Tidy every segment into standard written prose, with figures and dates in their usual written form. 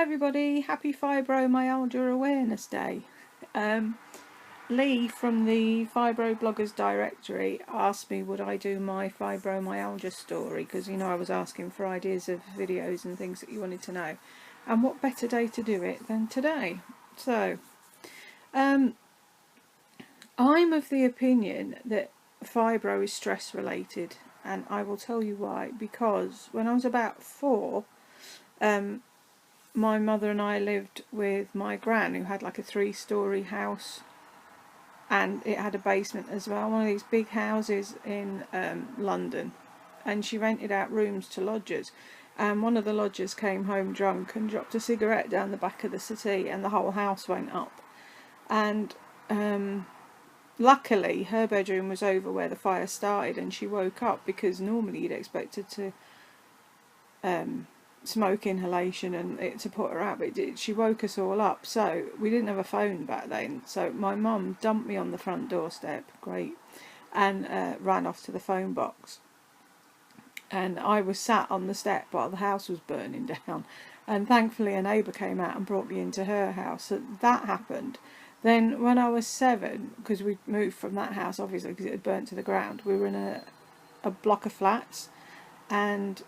everybody, happy Fibromyalgia Awareness Day. Lee from the Fibro Bloggers Directory asked me would I do my fibromyalgia story, because you know I was asking for ideas of videos and things that you wanted to know, and what better day to do it than today. So I'm of the opinion that fibro is stress related, and I will tell you why. Because when I was about 4, my mother and I lived with my gran, who had like a 3-storey house, and it had a basement as well, one of these big houses in London, and she rented out rooms to lodgers, and one of the lodgers came home drunk and dropped a cigarette down the back of the settee, and the whole house went up. And luckily her bedroom was over where the fire started, and she woke up, because normally you'd expect her to smoke inhalation and it to put her out, but she woke us all up. So we didn't have a phone back then, so my mum dumped me on the front doorstep, great, and ran off to the phone box, and I was sat on the step while the house was burning down, and thankfully a neighbour came out and brought me into her house. So that happened. Then when I was 7, because we moved from that house obviously because it had burnt to the ground, we were in a block of flats, and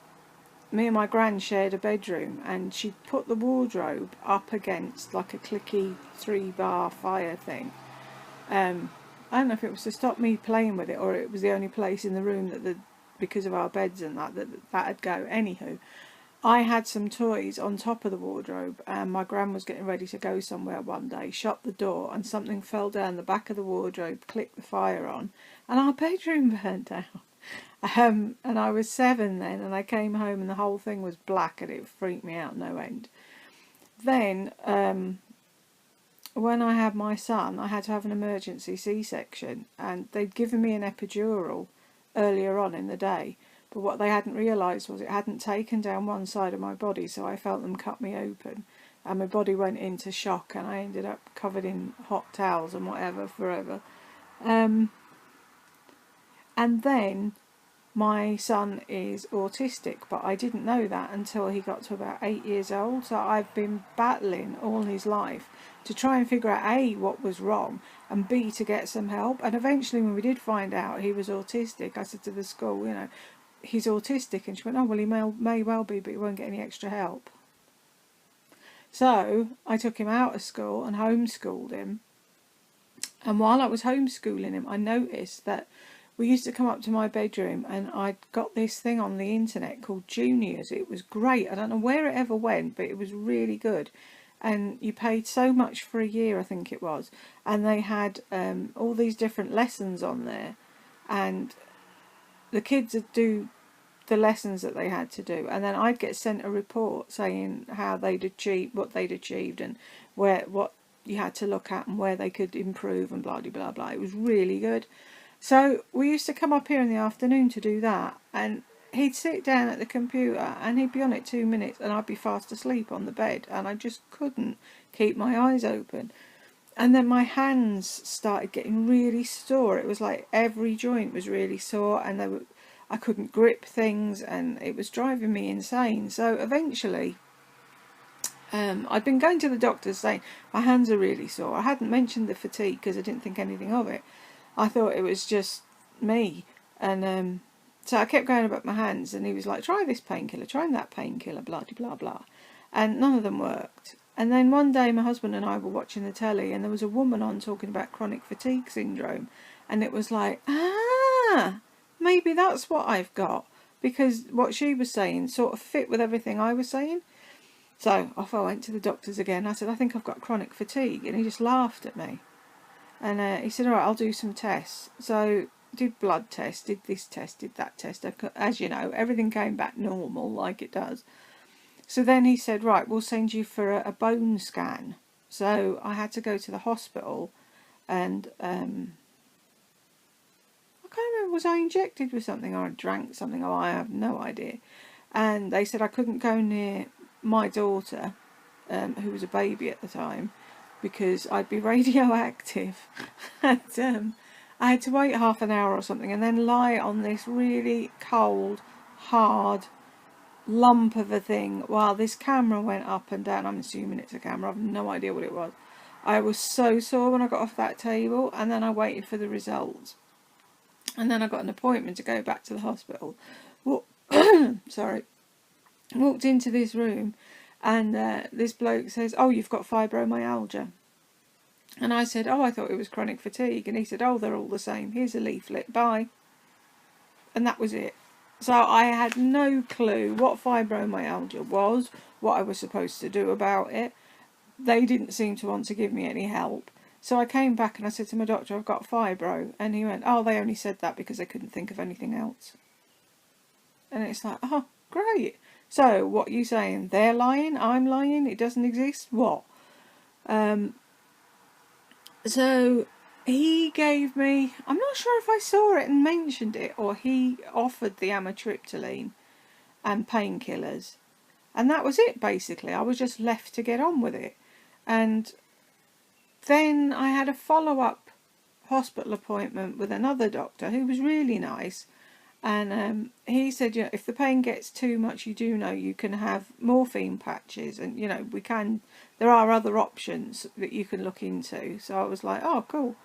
me and my gran shared a bedroom, and she put the wardrobe up against like a clicky 3-bar fire thing. I don't know if it was to stop me playing with it, or it was the only place in the room that because of our beds and that'd go. Anywho, I had some toys on top of the wardrobe, and my gran was getting ready to go somewhere one day, shut the door, and something fell down the back of the wardrobe, clicked the fire on, and our bedroom burnt down. And I was 7 then, and I came home and the whole thing was black, and it freaked me out no end. Then when I had my son, I had to have an emergency C-section, and they'd given me an epidural earlier on in the day, but what they hadn't realised was it hadn't taken down one side of my body, so I felt them cut me open, and my body went into shock, and I ended up covered in hot towels and whatever forever. And then my son is autistic, but I didn't know that until he got to about 8 years old. So I've been battling all his life to try and figure out A, what was wrong, and B, to get some help. And eventually when we did find out he was autistic, I said to the school, you know, he's autistic, and she went, oh well, he may well be, but he won't get any extra help. So I took him out of school and homeschooled him, and while I was homeschooling him, I noticed that we used to come up to my bedroom, and I'd got this thing on the internet called Juniors. It was great. I don't know where it ever went, but it was really good. And you paid so much for a year, I think it was. And they had all these different lessons on there. And the kids would do the lessons that they had to do. And then I'd get sent a report saying how they'd achieved, what they'd achieved, and what you had to look at and where they could improve and blah, blah, blah, blah. It was really good. So we used to come up here in the afternoon to do that, and he'd sit down at the computer and he'd be on it 2 minutes and I'd be fast asleep on the bed, and I just couldn't keep my eyes open. And then my hands started getting really sore. It was like every joint was really sore, and I couldn't grip things, and it was driving me insane. So eventually I'd been going to the doctors saying my hands are really sore. I hadn't mentioned the fatigue because I didn't think anything of it. I thought it was just me, and so I kept going about my hands, and he was like, try this painkiller, try that painkiller, blah, blah, blah, and none of them worked. And then one day my husband and I were watching the telly, and there was a woman on talking about chronic fatigue syndrome, and it was like, maybe that's what I've got, because what she was saying sort of fit with everything I was saying. So off I went to the doctors again. I said, I think I've got chronic fatigue, and he just laughed at me. And he said, all right, I'll do some tests. So did blood tests, did this test, did that test. As you know, everything came back normal, like it does. So then he said, right, we'll send you for a bone scan. So I had to go to the hospital, and I can't remember, was I injected with something or I drank something? Oh, I have no idea. And they said I couldn't go near my daughter, who was a baby at the time, because I'd be radioactive. And I had to wait half an hour or something, and then lie on this really cold, hard lump of a thing while this camera went up and down. I'm assuming it's a camera. I've no idea what it was. I was so sore when I got off that table, and then I waited for the results. And then I got an appointment to go back to the hospital. Sorry. Walked into this room, and this bloke says, "Oh, you've got fibromyalgia." And I said, "Oh, I thought it was chronic fatigue." And he said, "Oh, they're all the same. Here's a leaflet. Bye." And that was it. So I had no clue what fibromyalgia was, what I was supposed to do about it. They didn't seem to want to give me any help. So I came back and I said to my doctor, "I've got fibro." And he went, "Oh, they only said that because they couldn't think of anything else." And it's like, oh, great. So what are you saying? They're lying? I'm lying? It doesn't exist? What? So he gave me, I'm not sure if I saw it and mentioned it, or he offered the amitriptyline and painkillers. And that was it, basically. I was just left to get on with it. And then I had a follow-up hospital appointment with another doctor who was really nice. And he said, if the pain gets too much, you can have morphine patches. And, there are other options that you can look into. So I was like, oh, cool.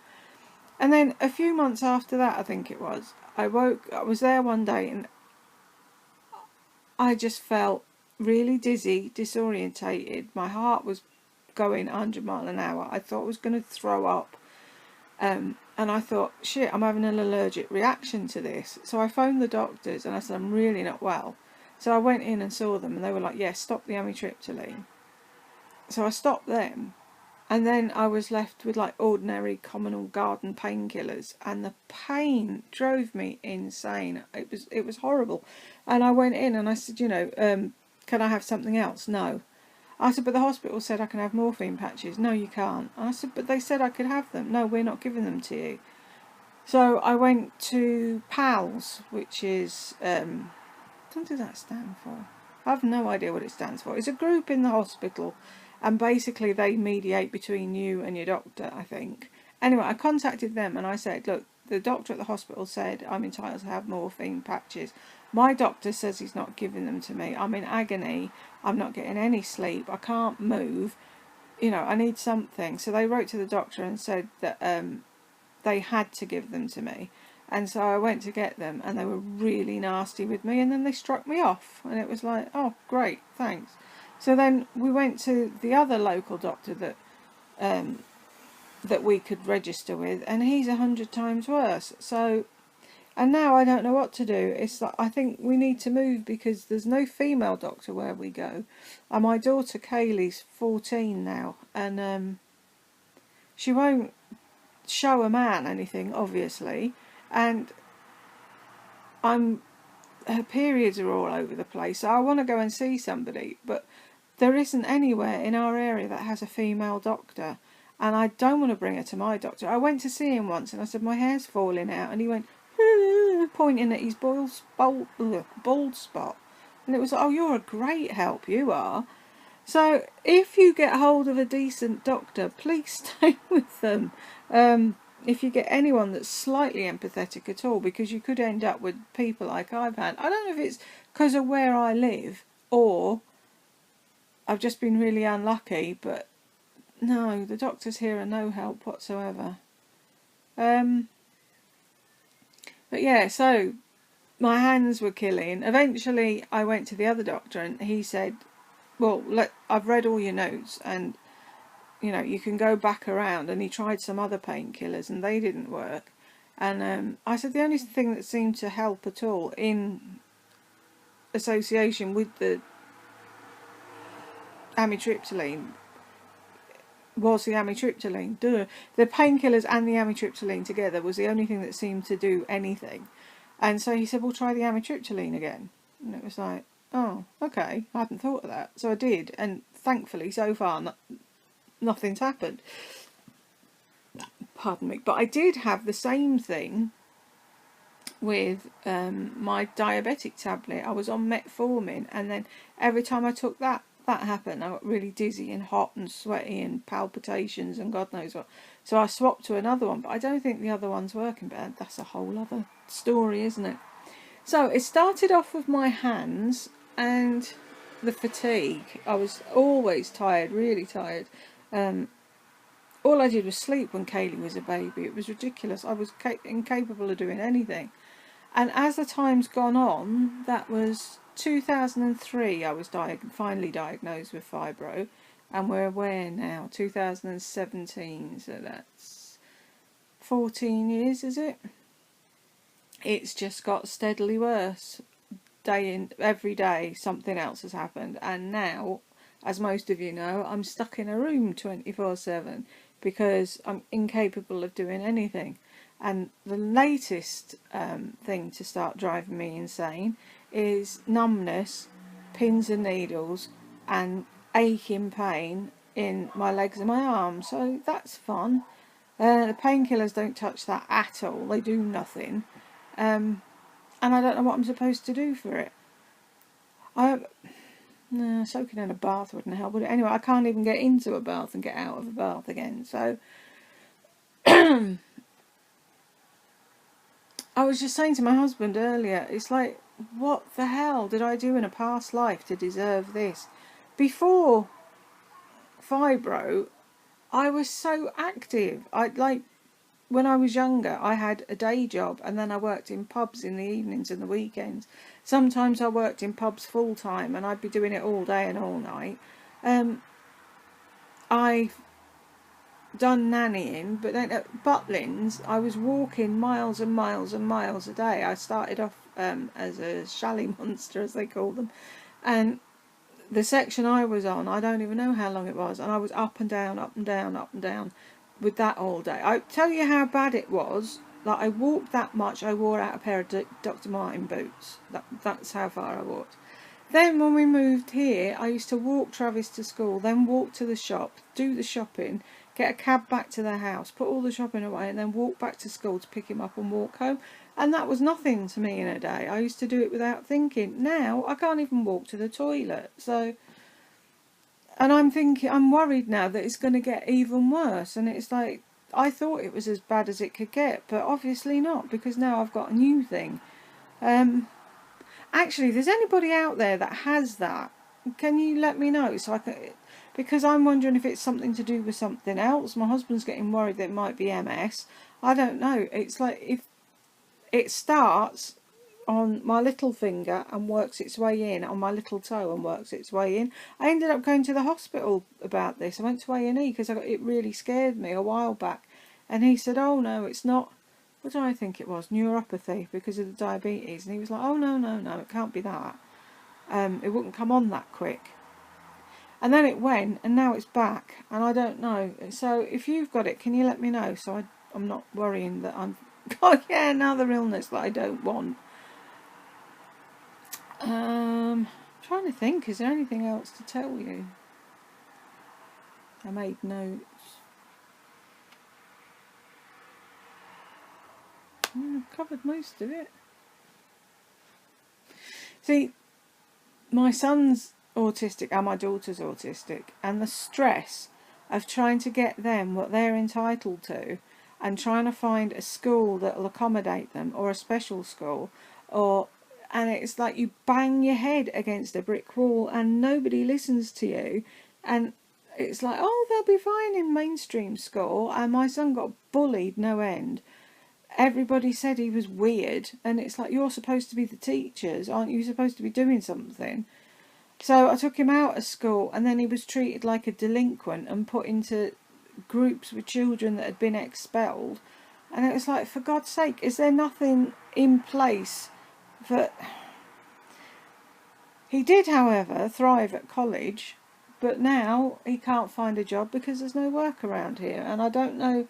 And then a few months after that, I think it was, I was there one day and I just felt really dizzy, disorientated. My heart was going 100 miles an hour. I thought I was going to throw up. And I thought, shit, I'm having an allergic reaction to this. So I phoned the doctors and I said, I'm really not well. So I went in and saw them and they were like, yeah, stop the amitriptyline. So I stopped them. And then I was left with like ordinary communal garden painkillers, and the pain drove me insane. It was horrible. And I went in and I said, can I have something else? No. I said, but the hospital said I can have morphine patches. No, you can't. I said, but they said I could have them. No, we're not giving them to you. So I went to PALS, which is, what does that stand for? I have no idea what it stands for. It's a group in the hospital, and basically they mediate between you and your doctor, I think. Anyway, I contacted them and I said, look, the doctor at the hospital said I'm entitled to have morphine patches. My doctor says he's not giving them to me. I'm in agony. I'm not getting any sleep. I can't move. I need something. So they wrote to the doctor and said that they had to give them to me. And so I went to get them, and they were really nasty with me, and then they struck me off. And it was like, oh, great, thanks. So then we went to the other local doctor that we could register with, and he's 100 times worse. So, and now I don't know what to do. It's like, I think we need to move because there's no female doctor where we go. And my daughter Kaylee's 14 now, and she won't show a man anything, obviously, and her periods are all over the place. So I want to go and see somebody, but there isn't anywhere in our area that has a female doctor, and I don't want to bring her to my doctor. I went to see him once and I said, my hair's falling out, and he went, pointing at his bald spot, and it was like, oh, you're a great help, you are. So if you get hold of a decent doctor, please stay with them. If you get anyone that's slightly empathetic at all, because you could end up with people like I've had. I don't know if it's because of where I live or I've just been really unlucky, but no, the doctors here are no help whatsoever. But yeah, so my hands were killing. Eventually I went to the other doctor and he said, well, I've read all your notes and you can go back around. And he tried some other painkillers and they didn't work. And I said the only thing that seemed to help at all in association with the amitriptyline was the amitriptyline. The painkillers and the amitriptyline together was the only thing that seemed to do anything. And so he said, well, try the amitriptyline again. And it was like, oh, okay, I hadn't thought of that. So I did, and thankfully so far nothing's happened. Pardon me. But I did have the same thing with my diabetic tablet. I was on metformin, and then every time I took that happened. I got really dizzy and hot and sweaty and palpitations and God knows what. So I swapped to another one, but I don't think the other one's working, but that's a whole other story, isn't it? So it started off with my hands, and the fatigue. I was always tired, really tired. All I did was sleep when Kaylee was a baby. It was ridiculous. I was incapable of doing anything. And as the time's gone on, that was 2003, I was finally diagnosed with fibro. And we're where now? 2017, so that's 14 years, is it? It's just got steadily worse. Every day something else has happened. And now, as most of you know, I'm stuck in a room 24/7 because I'm incapable of doing anything. And the latest thing to start driving me insane is numbness, pins and needles, and aching pain in my legs and my arms. So that's fun. The painkillers don't touch that at all. They do nothing. And I don't know what I'm supposed to do for it. No, soaking in a bath wouldn't help, would it? Anyway, I can't even get into a bath and get out of a bath again. So I was just saying to my husband earlier, it's like, what the hell did I do in a past life to deserve this? Before fibro, I was so active. When I was younger, I had a day job, and then I worked in pubs in the evenings and the weekends. Sometimes I worked in pubs full time, and I'd be doing it all day and all night. I've done nannying, but then at Butlins, I was walking miles and miles and miles a day. I started off as a chalet monster, as they call them, and the section I was on, I don't even know how long it was, and I was up and down, up and down, up and down with that all day. I tell you how bad it was. Like, I walked that much, I wore out a pair of Dr. Martin boots. That's how far I walked. Then when we moved here, I used to walk Travis to school, then walk to the shop, do the shopping, get a cab back to the house, put all the shopping away, and then walk back to school to pick him up and walk home. And that was nothing to me in a day. I used to do it without thinking. Now I can't even walk to the toilet. So, and I'm worried now that it's going to get even worse. And it's like, I thought it was as bad as it could get, but obviously not, because now I've got a new thing. Actually, if there's anybody out there that has that, can you let me know, so I can, because I'm wondering if it's something to do with something else. My husband's getting worried that it might be MS. I don't know. It's like, if it starts on my little finger and works its way in, on my little toe and works its way in. I ended up going to the hospital about this. I went to A&E because it really scared me a while back. And he said, oh no, it's not, what do I think it was? Neuropathy, because of the diabetes. And he was like, oh no, no, no, it can't be that. It wouldn't come on that quick. And then it went, and now it's back, and I don't know. So if you've got it, can you let me know, so I'm not worrying that I'm, oh yeah, another illness that I don't want. I'm trying to think, is there anything else to tell you? I made notes. I've covered most of it. See, my son's autistic and my daughter's autistic, and the stress of trying to get them what they're entitled to, and trying to find a school that will accommodate them, or a special school, and it's like you bang your head against a brick wall and nobody listens to you. And it's like, oh, they'll be fine in mainstream school. And my son got bullied no end. Everybody said he was weird, and it's like, you're supposed to be the teachers, aren't you supposed to be doing something? So I took him out of school, and then he was treated like a delinquent and put into groups with children that had been expelled. And it was like, for God's sake, is there nothing in place for... He did, however, thrive at college, but now he can't find a job because there's no work around here. And I don't know,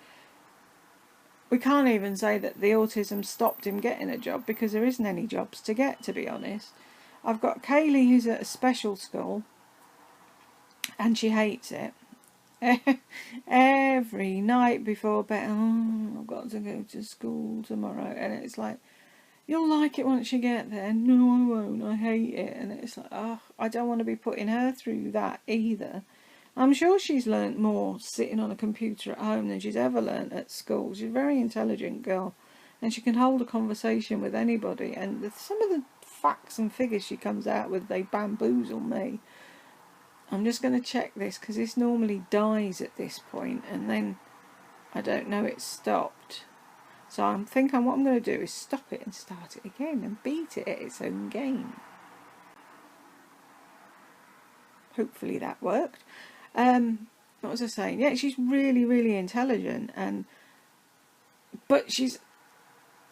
we can't even say that the autism stopped him getting a job, because there isn't any jobs to get, to be honest. I've got Kaylee, who's at a special school, and she hates it. Every night before bed, oh, I've got to go to school tomorrow. And it's like, you'll like it once you get there. No, I won't. I hate it. And it's like, oh, I don't want to be putting her through that either. I'm sure she's learnt more sitting on a computer at home than she's ever learnt at school. She's a very intelligent girl, and she can hold a conversation with anybody. And some of the facts and figures she comes out with, they bamboozle me. I'm just going to check this, because this normally dies at this point, and then I don't know it's stopped. So I'm thinking what I'm going to do is stop it and start it again and beat it at its own game. Hopefully that worked. What was I saying? Yeah, she's really, really intelligent, but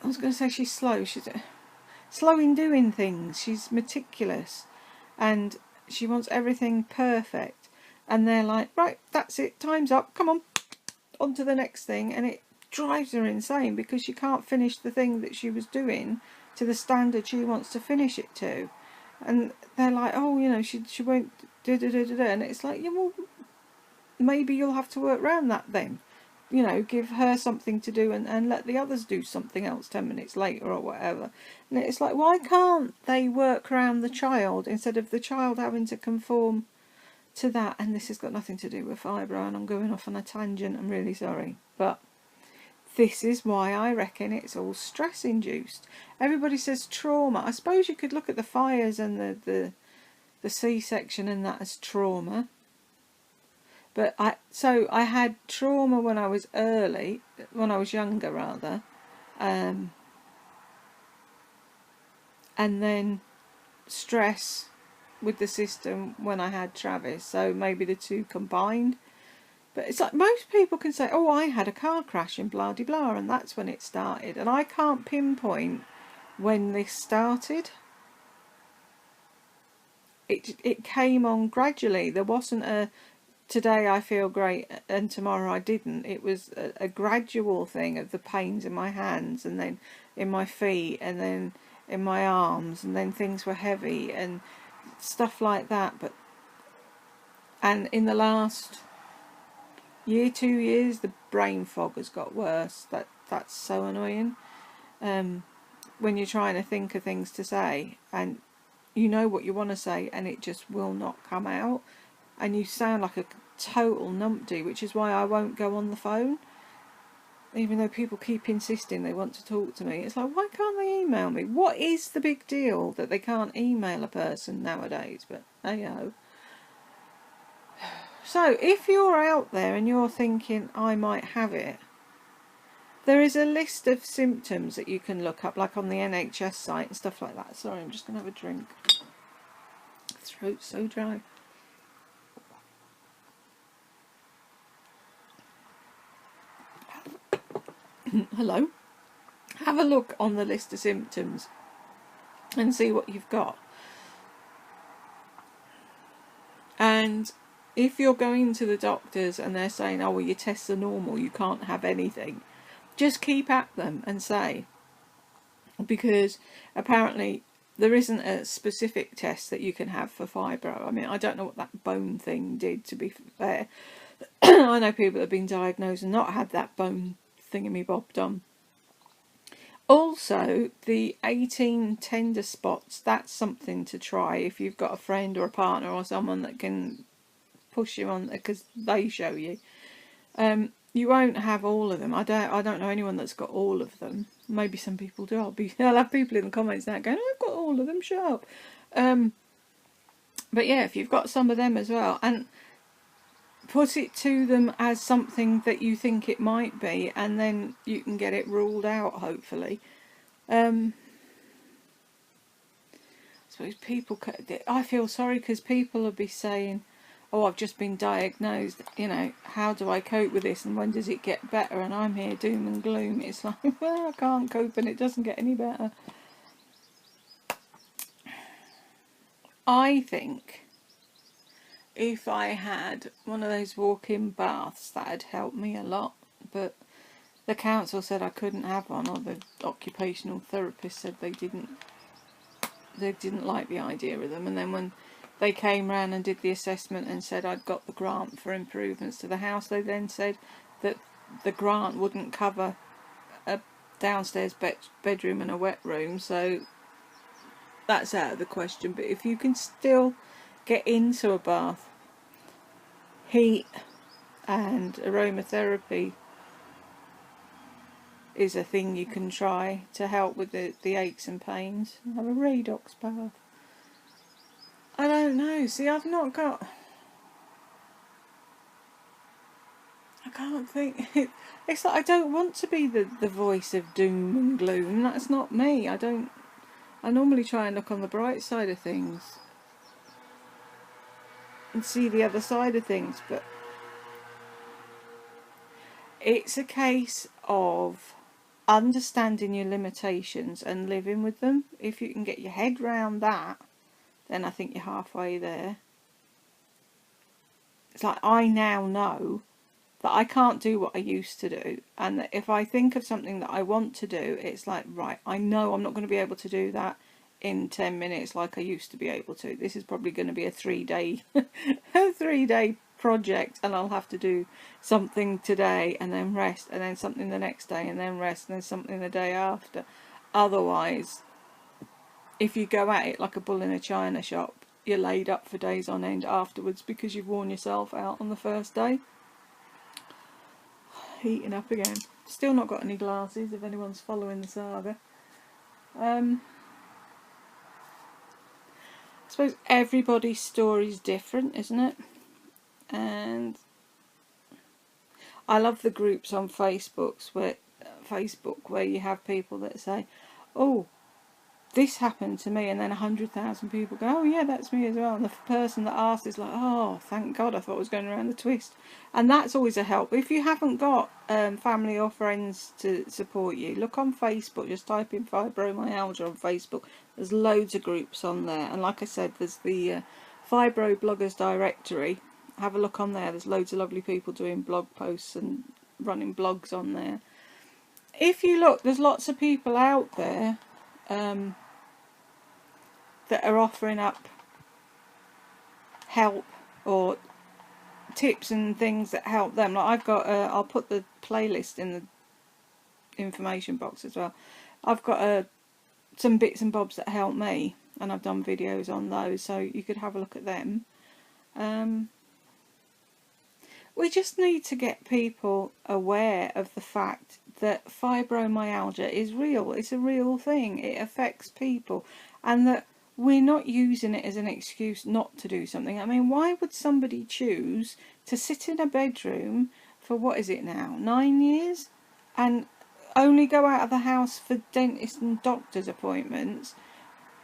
I was going to say she's slow. She's slow in doing things. She's meticulous, and she wants everything perfect. And they're like, right, that's it, time's up, come on to the next thing. And it drives her insane, because she can't finish the thing that she was doing to the standard she wants to finish it to. And they're like, oh, you know, she won't da-da-da-da-da. And it's like, yeah, well, maybe you'll have to work around that then. You know, give her something to do and let the others do something else 10 minutes later or whatever. And it's like, why can't they work around the child instead of the child having to conform to that? And this has got nothing to do with fibro, and I'm going off on a tangent, I'm really sorry. But this is why I reckon it's all stress induced. Everybody says trauma. I suppose you could look at the fires and the C-section and that as trauma. But I had trauma when I was younger rather, and then stress with the system when I had Travis. So maybe the two combined. But it's like most people can say, oh, I had a car crash and blah de blah, and that's when it started. And I can't pinpoint when this started. It came on gradually. There wasn't a today I feel great and tomorrow I didn't. It was a gradual thing of the pains in my hands, and then in my feet, and then in my arms, and then things were heavy and stuff like that. And in the last year, 2 years, the brain fog has got worse. That's so annoying. When you're trying to think of things to say, and you know what you want to say, and it just will not come out. And you sound like a total numpty, which is why I won't go on the phone. Even though people keep insisting they want to talk to me. It's like, why can't they email me? What is the big deal that they can't email a person nowadays? But hey-ho. So, if you're out there and you're thinking, I might have it, there is a list of symptoms that you can look up, like on the NHS site and stuff like that. Sorry, I'm just going to have a drink. Throat's so dry. Hello. Have a look on the list of symptoms and see what you've got. And if you're going to the doctors and they're saying, oh, well, your tests are normal, you can't have anything, just keep at them and say, because apparently there isn't a specific test that you can have for fibro. I mean, I don't know what that bone thing did, to be fair. I know people that have been diagnosed and not had that bone thingamy-bob done. Also, the 18 tender spots, that's something to try if you've got a friend or a partner or someone that can push you on, because they show you. You won't have all of them. I don't know anyone that's got all of them. Maybe some people do. I'll have people in the comments now going, I've got all of them, shut up. But yeah, if you've got some of them as well, and put it to them as something that you think it might be, and then you can get it ruled out, hopefully. I suppose people, I feel sorry because people will be saying, oh, I've just been diagnosed, you know, how do I cope with this and when does it get better? And I'm here doom and gloom. It's like, well, I can't cope and it doesn't get any better. I think if I had one of those walk-in baths, that'd help me a lot, but the council said I couldn't have one, or the occupational therapist said they didn't like the idea of them. And then when they came round and did the assessment and said I'd got the grant for improvements to the house, they then said that the grant wouldn't cover a downstairs bedroom and a wet room, so that's out of the question. But if you can still get into a bath, heat and aromatherapy is a thing you can try to help with the aches and pains. Have a redox bath. I don't know. See, I've not got... I can't think... It's like I don't want to be the voice of doom and gloom. That's not me. I normally try and look on the bright side of things and see the other side of things, but it's a case of understanding your limitations and living with them. If you can get your head round that, then I think you're halfway there. It's like I now know that I can't do what I used to do, and that if I think of something that I want to do, it's like, right, I know I'm not going to be able to do that in 10 minutes like I used to be able to. This is probably going to be a 3-day a 3-day project, and I'll have to do something today and then rest, and then something the next day and then rest, and then something the day after. Otherwise, if you go at it like a bull in a china shop, you're laid up for days on end afterwards because you've worn yourself out on the first day. Heating up again. Still not got any glasses if anyone's following the saga. I suppose everybody's story's different, isn't it? And I love the groups on Facebook where you have people that say, oh, this happened to me, and then 100,000 people go, oh yeah, that's me as well, and the person that asked is like, oh, thank God, I thought I was going around the twist. And that's always a help. If you haven't got family or friends to support you, look on Facebook, just type in Fibromyalgia on Facebook. There's loads of groups on there, and like I said, there's the Fibro Bloggers directory. Have a look on there. There's loads of lovely people doing blog posts and running blogs on there. If you look, there's lots of people out there that are offering up help or tips and things that help them. Like I've got, I'll put the playlist in the information box as well. I've got some bits and bobs that help me, and I've done videos on those, so you could have a look at them. We just need to get people aware of the fact that fibromyalgia is real. It's a real thing. It affects people, and that we're not using it as an excuse not to do something. I mean, why would somebody choose to sit in a bedroom for, what is it now, 9 years, and only go out of the house for dentist and doctor's appointments,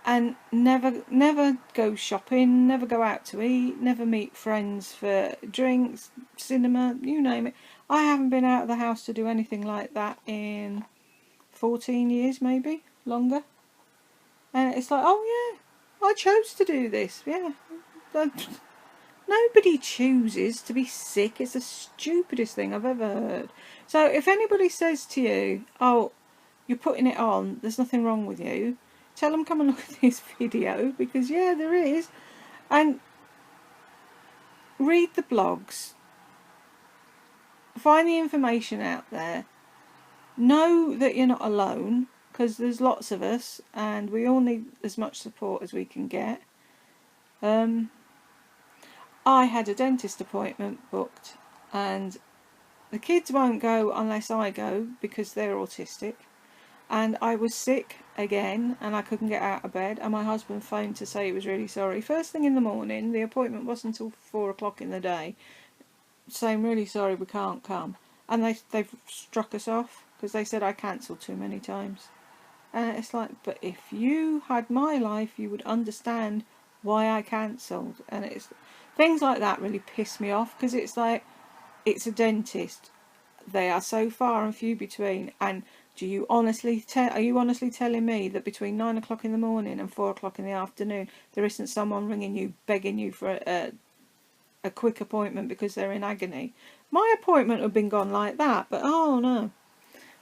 and never go shopping, never go out to eat, never meet friends for drinks, cinema, you name it? I haven't been out of the house to do anything like that in 14 years, maybe longer. And it's like, oh yeah, I chose to do this. Yeah, nobody chooses to be sick. It's the stupidest thing I've ever heard. So if anybody says to you, oh, you're putting it on, there's nothing wrong with you, tell them come and look at this video, because yeah, there is. And read the blogs, find the information out there, know that you're not alone, because there's lots of us and we all need as much support as we can get. I had a dentist appointment booked, and the kids won't go unless I go because they're autistic. And I was sick again, and I couldn't get out of bed, and my husband phoned to say he was really sorry. First thing in the morning, the appointment wasn't until 4 o'clock in the day, saying, really sorry, we can't come. And they've struck us off because they said I cancelled too many times. And it's like, but if you had my life, you would understand why I cancelled. And it's things like that really piss me off, because it's like, it's a dentist. They are so far and few between. And are you honestly telling me that between 9 o'clock in the morning and 4 o'clock in the afternoon there isn't someone ringing you, begging you for a quick appointment because they're in agony? My appointment would have been gone like that, but oh no,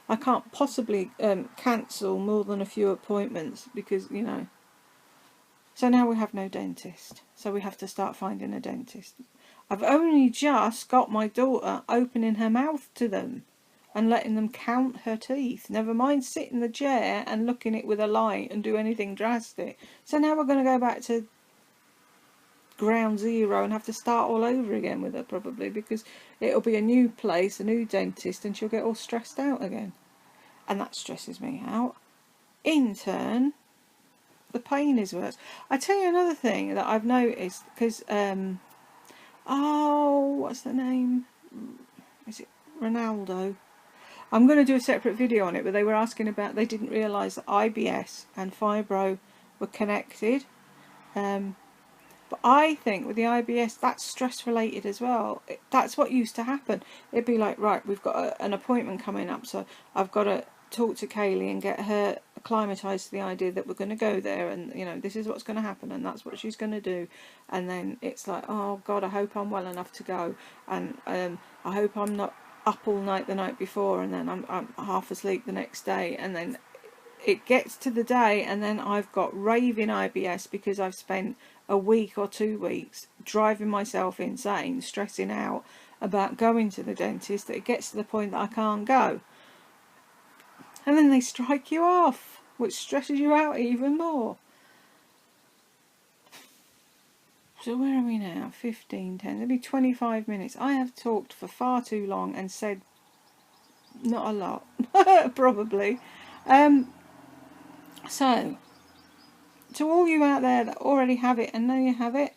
I can't possibly cancel more than a few appointments because, you know. So now we have no dentist, so we have to start finding a dentist. I've only just got my daughter opening her mouth to them and letting them count her teeth. Never mind sit in the chair and looking it with a light and do anything drastic. So now we're going to go back to ground zero and have to start all over again with her, probably, because it'll be a new place, a new dentist, and she'll get all stressed out again. and that stresses me out. In turn, the pain is worse. I tell you another thing that I've noticed, because oh, what's the name? Is it Ronaldo? I'm going to do a separate video on it, but they were asking about, they didn't realise that IBS and fibro were connected. But I think with the IBS, that's stress related as well. That's what used to happen. It'd be like, right, we've got an appointment coming up, so I've got to talk to Kaylee and get her acclimatised to the idea that we're going to go there, and you know, this is what's going to happen, and that's what she's going to do. And then it's like, oh God, I hope I'm well enough to go, and I hope I'm not up all night the night before, and then I'm half asleep the next day, and then it gets to the day, and then I've got raving IBS because I've spent a week or 2 weeks driving myself insane, stressing out about going to the dentist, that it gets to the point that I can't go. And then they strike you off, which stresses you out even more. So where are we now? 15:10. It'll be 25 minutes. I have talked for far too long and said not a lot, probably. So, to all you out there that already have it and know you have it,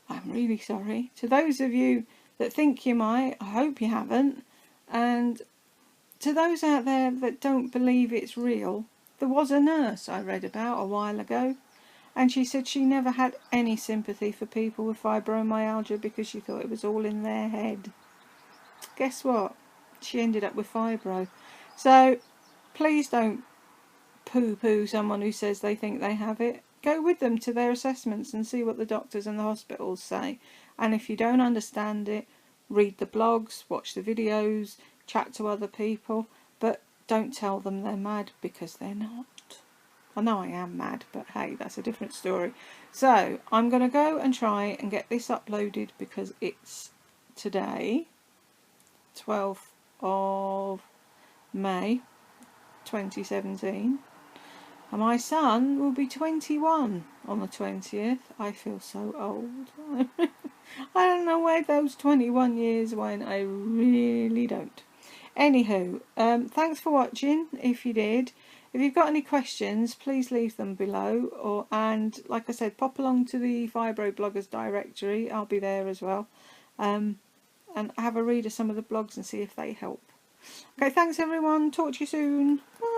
I'm really sorry. To those of you that think you might, I hope you haven't. And to those out there that don't believe it's real, there was a nurse I read about a while ago, and she said she never had any sympathy for people with fibromyalgia because she thought it was all in their head. Guess what? She ended up with fibro. So please don't poo-poo someone who says they think they have it. Go with them to their assessments and see what the doctors and the hospitals say. And if you don't understand it, read the blogs, watch the videos, chat to other people, but don't tell them they're mad, because they're not. I know I am mad, but hey, that's a different story. So I'm going to go and try and get this uploaded, because it's today, 12th of May 2017, and my son will be 21 on the 20th. I feel so old. I don't know where those 21 years went. I really don't. Anywho, thanks for watching, if you did. If you've got any questions, please leave them below. And like I said, pop along to the Fibro Bloggers directory. I'll be there as well. And have a read of some of the blogs and see if they help. Okay, thanks everyone. Talk to you soon. Bye.